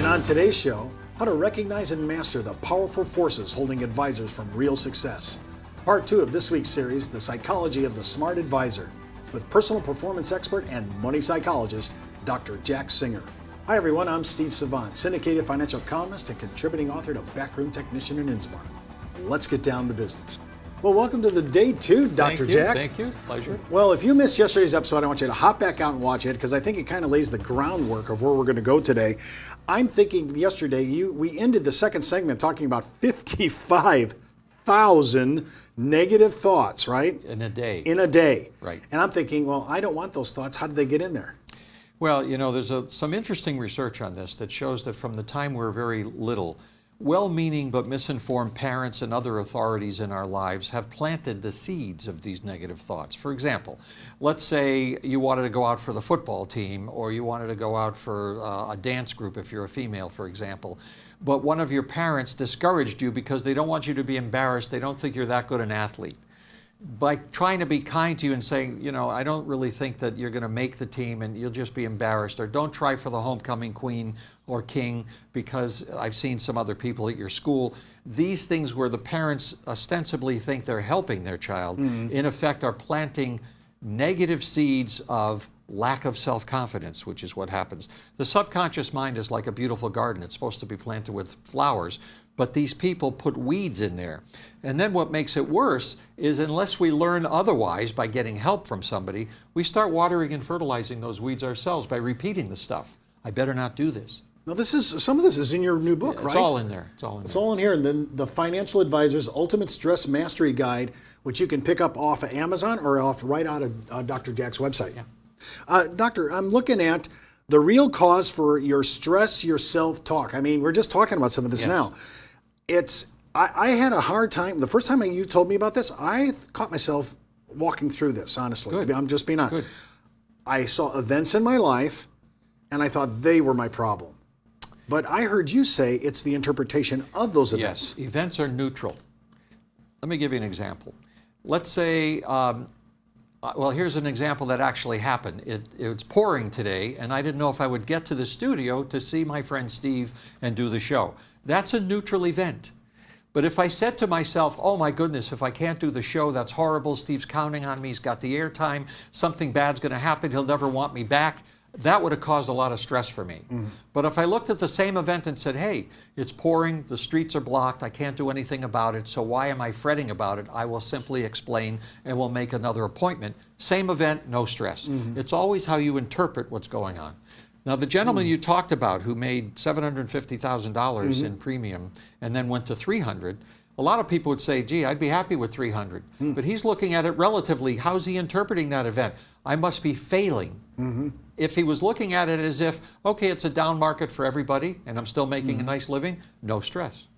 on today's show, how to recognize and master the powerful forces holding advisors from real success. Part 2 of this week's series, The Psychology of the Smart Advisor, with personal performance expert and money psychologist, Dr. Jack Singer. Hi everyone, I'm Steve Savant, syndicated financial columnist and contributing author to Backroom Technician and Inspire. Let's get down to business. Well, welcome to the day 2, Dr. Jack. Thank you. Pleasure. Well, if you missed yesterday's episode, I want you to hop back out and watch it because I think it kind of lays the groundwork of where we're going to go today. I'm thinking yesterday we ended the second segment talking about 55,000 negative thoughts, right? In a day. In a day. Right. And I'm thinking, well, I don't want those thoughts. How did they get in there? Well, you know, there's some interesting research on this that shows that from the time we're very little, well-meaning but misinformed parents and other authorities in our lives have planted the seeds of these negative thoughts. For example, let's say you wanted to go out for the football team, or you wanted to go out for a dance group if you're a female, for example, but one of your parents discouraged you because they don't want you to be embarrassed. They don't think you're that good an athlete. By trying to be kind to you and saying, you know, I don't really think that you're going to make the team and you'll just be embarrassed, or don't try for the homecoming queen or king because I've seen some other people at your school. These things where the parents ostensibly think they're helping their child, in effect are planting negative seeds of lack of self-confidence, which is what happens. The subconscious mind is like a beautiful garden. It's supposed to be planted with flowers, but these people put weeds in there. And then what makes it worse is unless we learn otherwise by getting help from somebody, we start watering and fertilizing those weeds ourselves by repeating the stuff. I better not do this. Now, some of this is in your new book, right? It's all in there. It's all in there. It's all in here. And then the Financial Advisor's Ultimate Stress Mastery Guide, which you can pick up off of Amazon or right out of Dr. Jack's website. Yeah. Doctor, I'm looking at the real cause for your stress, your self-talk. I mean, we're just talking about some of this now. I had a hard time. The first time you told me about this, I caught myself walking through this, honestly. Good. I'm just being honest. Good. I saw events in my life, and I thought they were my problem. But I heard you say it's the interpretation of those events. Yes, events are neutral. Let me give you an example. Let's say, well, here's an example that actually happened. It's pouring today, and I didn't know if I would get to the studio to see my friend Steve and do the show. That's a neutral event. But if I said to myself, oh my goodness, if I can't do the show, that's horrible. Steve's counting on me. He's got the airtime. Something bad's going to happen. He'll never want me back. That would have caused a lot of stress for me. But if I looked at the same event and said, hey, it's pouring, the streets are blocked, I can't do anything about it, so why am I fretting about it? I will simply explain and we'll make another appointment. Same event, no stress. It's always how you interpret what's going on. Now, the gentleman you talked about who made $750,000 in premium and then went to $300,000, a lot of people would say, gee, I'd be happy with $300,000. But he's looking at it relatively. How's he interpreting that event? I must be failing. If he was looking at it as if, okay, it's a down market for everybody and I'm still making a nice living, no stress.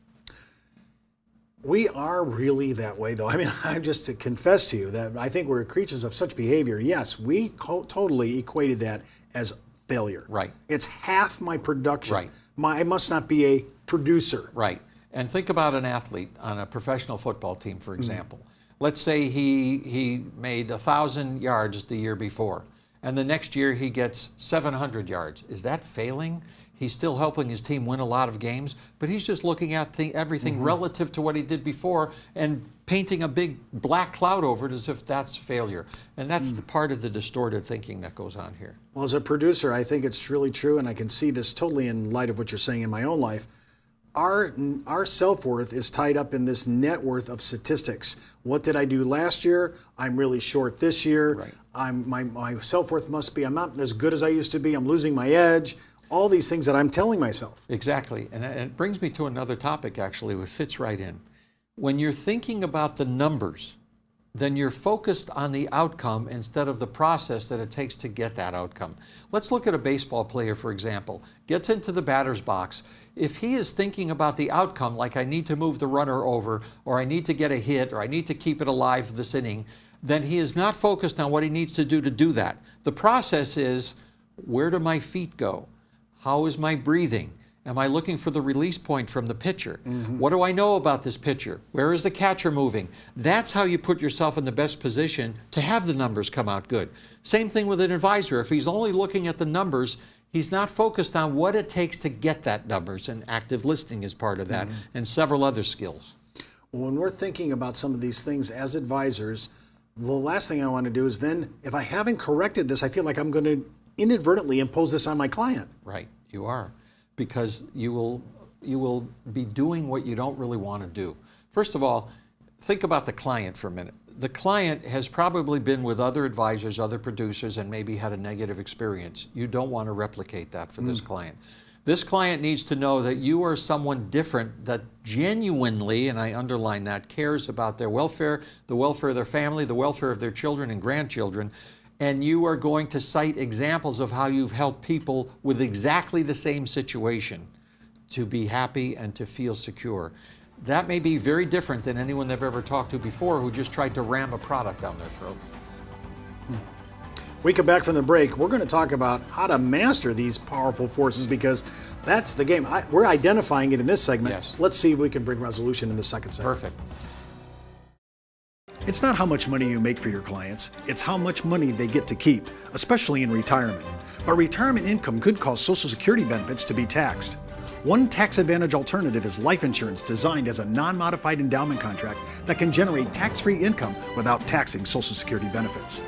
We are really that way, though. I mean, I'm just to confess to you that I think we're creatures of such behavior. Yes, we totally equated that as failure. Right. It's half my production. Right. I must not be a producer. Right. And think about an athlete on a professional football team, for example. Let's say he made 1,000 yards the year before, and the next year he gets 700 yards. Is that failing? He's still helping his team win a lot of games, but he's just looking at everything relative to what he did before and painting a big black cloud over it as if that's failure. And that's the part of the distorted thinking that goes on here. Well, as a producer, I think it's really true, and I can see this totally in light of what you're saying in my own life. Our self-worth is tied up in this net worth of statistics. What did I do last year? I'm really short this year. Right. My self-worth must be, I'm not as good as I used to be. I'm losing my edge. All these things that I'm telling myself. Exactly. And it brings me to another topic, actually, which fits right in. When you're thinking about the numbers, then you're focused on the outcome instead of the process that it takes to get that outcome. Let's look at a baseball player, for example. Gets into the batter's box. If he is thinking about the outcome, like I need to move the runner over, or I need to get a hit, or I need to keep it alive this inning, then he is not focused on what he needs to do that. The process is, where do my feet go? How is my breathing? Am I looking for the release point from the pitcher? What do I know about this pitcher? Where is the catcher moving? That's how you put yourself in the best position to have the numbers come out good. Same thing with an advisor. If he's only looking at the numbers, He's not focused on what it takes to get that numbers, and active listening is part of that, and several other skills. When we're thinking about some of these things as advisors, the last thing I want to do is then, if I haven't corrected this, I feel like I'm going to inadvertently impose this on my client. Right, you are, because you will be doing what you don't really want to do. First of all, think about the client for a minute. The client has probably been with other advisors, other producers, and maybe had a negative experience. You don't want to replicate that for this client. This client needs to know that you are someone different that genuinely, and I underline that, cares about their welfare, the welfare of their family, the welfare of their children and grandchildren, and you are going to cite examples of how you've helped people with exactly the same situation to be happy and to feel secure. That may be very different than anyone they've ever talked to before who just tried to ram a product down their throat. We come back from the break, we're going to talk about how to master these powerful forces, because that's the game. We're identifying it in this segment. Yes. Let's see if we can bring resolution in the second segment. Perfect. It's not how much money you make for your clients, it's how much money they get to keep, especially in retirement. But retirement income could cause Social Security benefits to be taxed. One tax advantage alternative is life insurance designed as a non-modified endowment contract that can generate tax-free income without taxing Social Security benefits.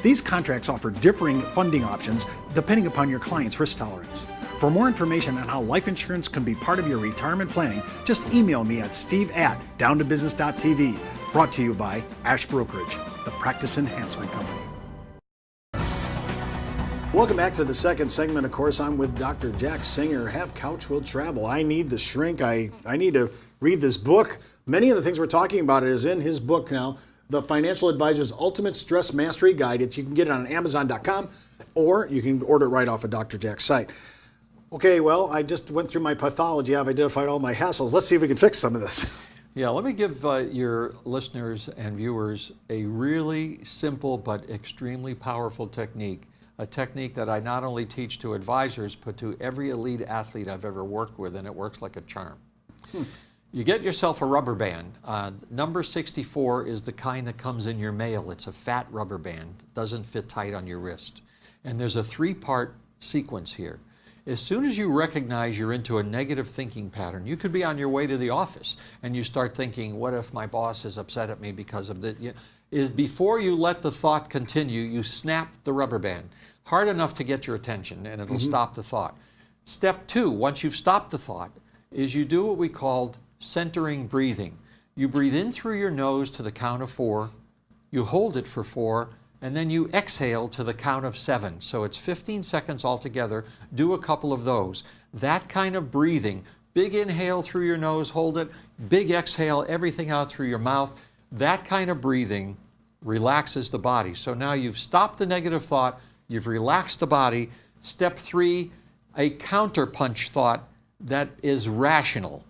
These contracts offer differing funding options depending upon your client's risk tolerance. For more information on how life insurance can be part of your retirement planning, just email me at steve@downtobusiness.tv. Brought to you by Ash Brokerage, the practice enhancement company. Welcome back to the second segment. Of course, I'm with Dr. Jack Singer. Have Couch Will Travel. I need the shrink. I need to read this book. Many of the things we're talking about is in his book now, The Financial Advisor's Ultimate Stress Mastery Guide. You can get it on Amazon.com, or you can order it right off of Dr. Jack's site. Okay, well, I just went through my pathology. I've identified all my hassles. Let's see if we can fix some of this. Yeah, let me give your listeners and viewers a really simple but extremely powerful technique. A technique that I not only teach to advisors, but to every elite athlete I've ever worked with, and it works like a charm. You get yourself a rubber band. Number 64 is the kind that comes in your mail. It's a fat rubber band. It doesn't fit tight on your wrist. And there's a three-part sequence here. As soon as you recognize you're into a negative thinking pattern, you could be on your way to the office and you start thinking, what if my boss is upset at me because of this? Before you let the thought continue, you snap the rubber band hard enough to get your attention, and it'll stop the thought. Step 2, once you've stopped the thought, is you do what we called centering breathing. You breathe in through your nose to the count of 4, you hold it for 4, and then you exhale to the count of 7. So it's 15 seconds altogether. Do a couple of those. That kind of breathing, big inhale through your nose, hold it, big exhale, everything out through your mouth. That kind of breathing relaxes the body. So now you've stopped the negative thought, you've relaxed the body. Step 3, a counterpunch thought that is rational.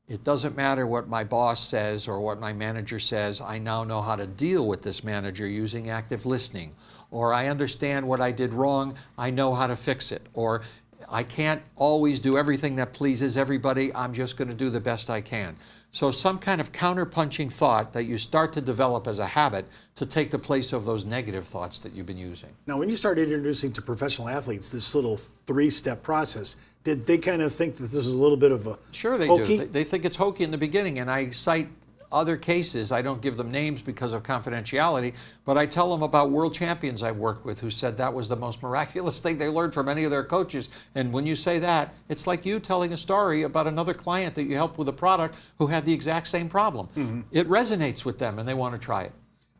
It doesn't matter what my boss says or what my manager says. I now know how to deal with this manager using active listening. Or I understand what I did wrong. I know how to fix it. Or I can't always do everything that pleases everybody. I'm just going to do the best I can. So some kind of counterpunching thought that you start to develop as a habit to take the place of those negative thoughts that you've been using. Now, when you started introducing to professional athletes this little 3-step process, did they kind of think that this was a little bit of a Sure they hokey? do. They think it's hokey in the beginning, and I cite other cases. I don't give them names because of confidentiality, but I tell them about world champions I've worked with who said that was the most miraculous thing they learned from any of their coaches. And when you say that, it's like you telling a story about another client that you helped with a product who had the exact same problem. It resonates with them and they want to try it.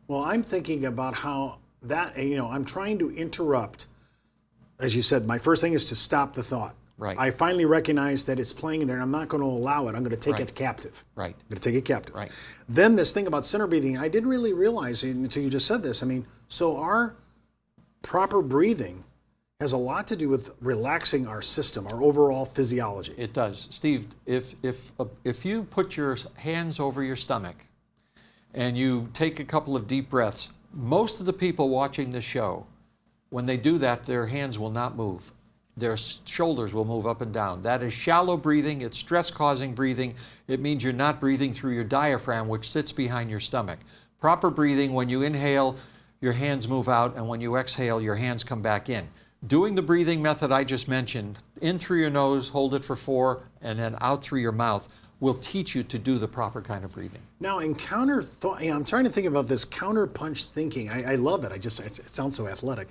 Well, I'm thinking about how that, I'm trying to interrupt. As you said, my first thing is to stop the thought. Right. I finally recognize that it's playing in there, and I'm not going to allow it. I'm going to take it captive. Right. I'm going to take it captive. Right. Then this thing about center breathing, I didn't really realize it until you just said this. I mean, so our proper breathing has a lot to do with relaxing our system, our overall physiology. It does. Steve, if you put your hands over your stomach and you take a couple of deep breaths, most of the people watching this show, when they do that, their hands will not move. Their shoulders will move up and down. That is shallow breathing. It's stress-causing breathing. It means you're not breathing through your diaphragm, which sits behind your stomach. Proper breathing, when you inhale, your hands move out, and when you exhale, your hands come back in. Doing the breathing method I just mentioned, in through your nose, hold it for 4, and then out through your mouth, will teach you to do the proper kind of breathing. Now, in counter thought, I'm trying to think about this counterpunch thinking. I love it. It sounds so athletic.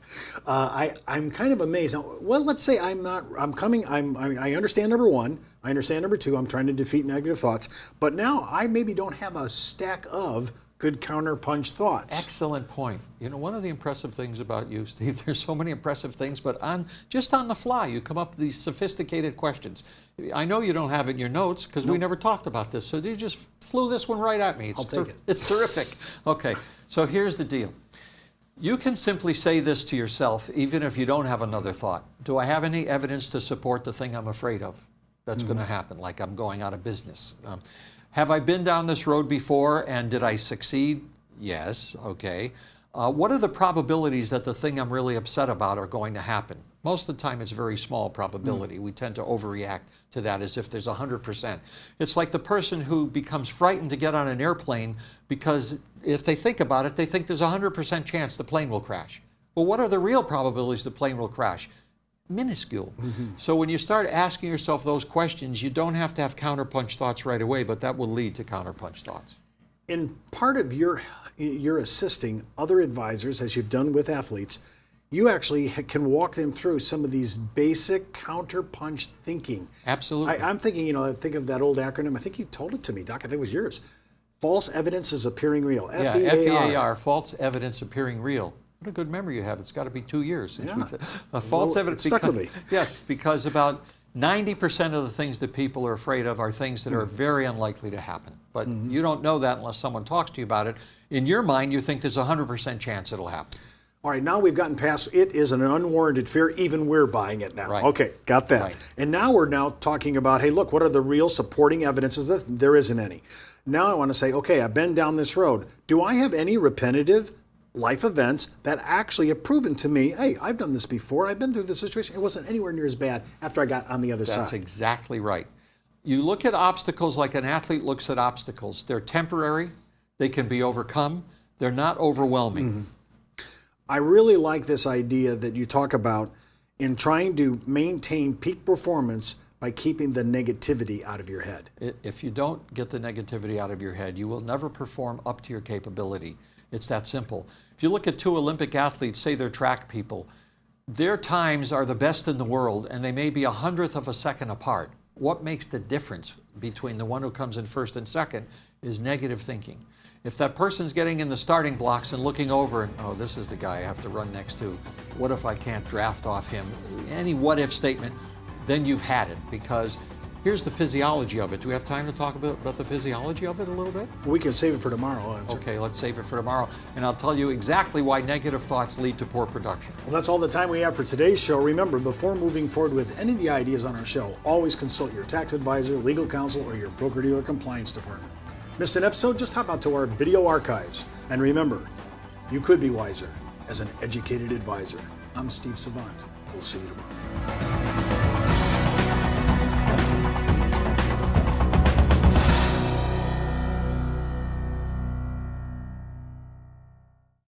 I'm kind of amazed. Now, well, let's say I understand number 1. I understand number 2. I'm trying to defeat negative thoughts. But now I maybe don't have a stack of good counterpunch thoughts. Excellent point. You know, one of the impressive things about you, Steve, there's so many impressive things, but just on the fly, you come up with these sophisticated questions. I know you don't have it in your notes because we never talked about this, so you just flew this one right at me. I'll take it. It's terrific. Okay, so here's the deal. You can simply say this to yourself even if you don't have another thought. Do I have any evidence to support the thing I'm afraid of that's going to happen, like I'm going out of business? Have I been down this road before and did I succeed? Yes, okay. What are the probabilities that the thing I'm really upset about are going to happen? Most of the time it's very small probability. We tend to overreact to that as if there's 100%. It's like the person who becomes frightened to get on an airplane because if they think about it, they think there's a 100% chance the plane will crash. Well, what are the real probabilities the plane will crash? Minuscule. So when you start asking yourself those questions, you don't have to have counterpunch thoughts right away, but that will lead to counterpunch thoughts. In part of your assisting other advisors, as you've done with athletes, you actually can walk them through some of these basic counterpunch thinking. Absolutely. I'm thinking, I think of that old acronym. I think you told it to me, Doc. I think it was yours. False evidence is appearing real. Yeah, F-E-A-R, false evidence appearing real. What a good memory you have. It's got to be 2 years since we said false evidence. Stuck with me. Yes, because about 90% of the things that people are afraid of are things that are very unlikely to happen. But you don't know that unless someone talks to you about it. In your mind, you think there's a 100% chance it'll happen. All right, now we've gotten past it is an unwarranted fear. Even we're buying it now. Right. Okay, got that. Right. And now we're talking about, hey, look, what are the real supporting evidences? There isn't any. Now I want to say, okay, I've been down this road. Do I have any repetitive life events that actually have proven to me, hey, I've done this before. I've been through this situation. It wasn't anywhere near as bad after I got on the other side. That's exactly right. You look at obstacles like an athlete looks at obstacles. They're temporary. They can be overcome. They're not overwhelming. I really like this idea that you talk about in trying to maintain peak performance by keeping the negativity out of your head. If you don't get the negativity out of your head, you will never perform up to your capability. It's that simple. If you look at 2 Olympic athletes, say they're track people, their times are the best in the world and they may be 100th of a second apart. What makes the difference between the one who comes in first and second is negative thinking. If that person's getting in the starting blocks and looking over and, oh, this is the guy I have to run next to, what if I can't draft off him? Any what-if statement, then you've had it, because here's the physiology of it. Do we have time to talk about the physiology of it a little bit? We can save it for tomorrow. Okay, let's save it for tomorrow, and I'll tell you exactly why negative thoughts lead to poor production. Well, that's all the time we have for today's show. Remember, before moving forward with any of the ideas on our show, always consult your tax advisor, legal counsel, or your broker-dealer compliance department. Missed an episode? Just hop out to our video archives. And remember, you could be wiser as an educated advisor. I'm Steve Savant. We'll see you tomorrow.